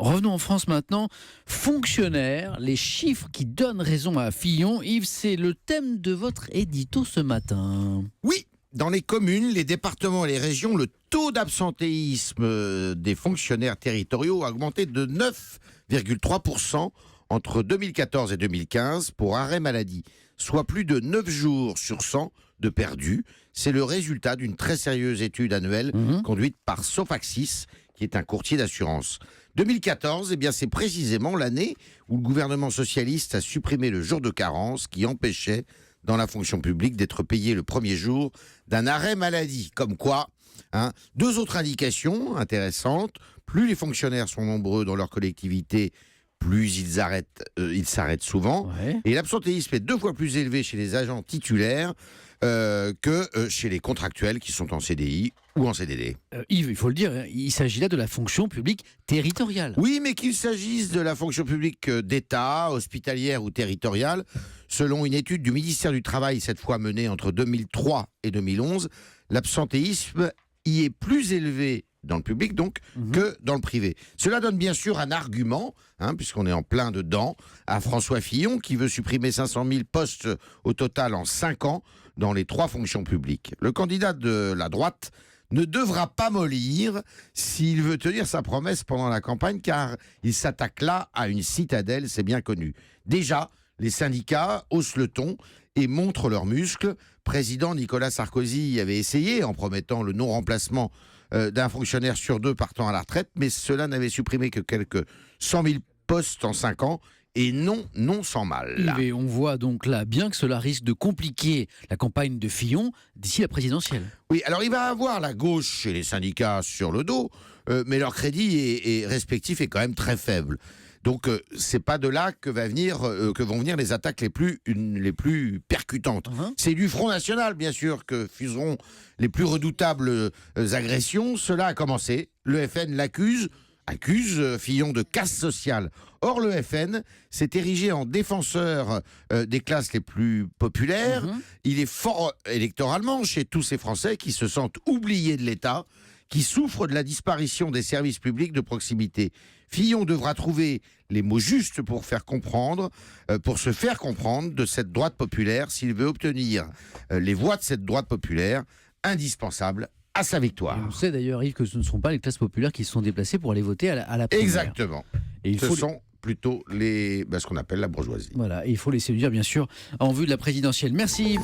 Revenons en France maintenant. Fonctionnaires, les chiffres qui donnent raison à Fillon. Yves, c'est le thème de votre édito ce matin. Oui, dans les communes, les départements et les régions, le taux d'absentéisme des fonctionnaires territoriaux a augmenté de 9,3% entre 2014 et 2015 pour arrêt maladie, soit plus de 9 jours sur 100 de perdus. C'est le résultat d'une très sérieuse étude annuelle conduite par Sofaxis, qui est un courtier d'assurance. 2014, c'est précisément l'année où le gouvernement socialiste a supprimé le jour de carence qui empêchait dans la fonction publique d'être payé le premier jour d'un arrêt maladie. Comme quoi, deux autres indications intéressantes. Plus les fonctionnaires sont nombreux dans leur collectivité, plus ils s'arrêtent souvent. Ouais. Et l'absentéisme est 2 fois plus élevé chez les agents titulaires que chez les contractuels qui sont en CDI ou en CDD. Yves, il faut le dire, il s'agit là de la fonction publique territoriale. Oui, mais qu'il s'agisse de la fonction publique d'État, hospitalière ou territoriale, selon une étude du ministère du Travail, cette fois menée entre 2003 et 2011, l'absentéisme y est plus élevé dans le public donc que dans le privé. Cela donne bien sûr un argument, puisqu'on est en plein dedans, à François Fillon qui veut supprimer 500 000 postes au total en 5 ans dans les 3 fonctions publiques. Le candidat de la droite ne devra pas mollir s'il veut tenir sa promesse pendant la campagne, car il s'attaque là à une citadelle, c'est bien connu. Déjà, les syndicats haussent le ton et montrent leurs muscles. Président Nicolas Sarkozy avait essayé en promettant le non-remplacement d'un fonctionnaire sur 2 partant à la retraite, mais cela n'avait supprimé que quelques 100 000 postes en 5 ans, et non sans mal. Yves, et on voit donc là bien que cela risque de compliquer la campagne de Fillon d'ici la présidentielle. Oui, alors il va avoir la gauche et les syndicats sur le dos, mais leur crédit est respectif est quand même très faible. Donc c'est pas de là que vont venir les attaques les plus percutantes. C'est du Front National, bien sûr, que fuseront les plus redoutables agressions. Cela a commencé. Le FN accuse Fillon de casse sociale. Or, le FN s'est érigé en défenseur des classes les plus populaires. Il est fort électoralement chez tous ces Français qui se sentent oubliés de l'État, qui souffrent de la disparition des services publics de proximité. Fillon devra trouver les mots justes pour se faire comprendre de cette droite populaire s'il veut obtenir les voix de cette droite populaire indispensables à sa victoire. Et on sait d'ailleurs, Yves, que ce ne sont pas les classes populaires qui se sont déplacées pour aller voter à la primaire. Exactement. Et ce sont plutôt ce qu'on appelle la bourgeoisie. Voilà, et il faut les séduire, bien sûr, en vue de la présidentielle. Merci.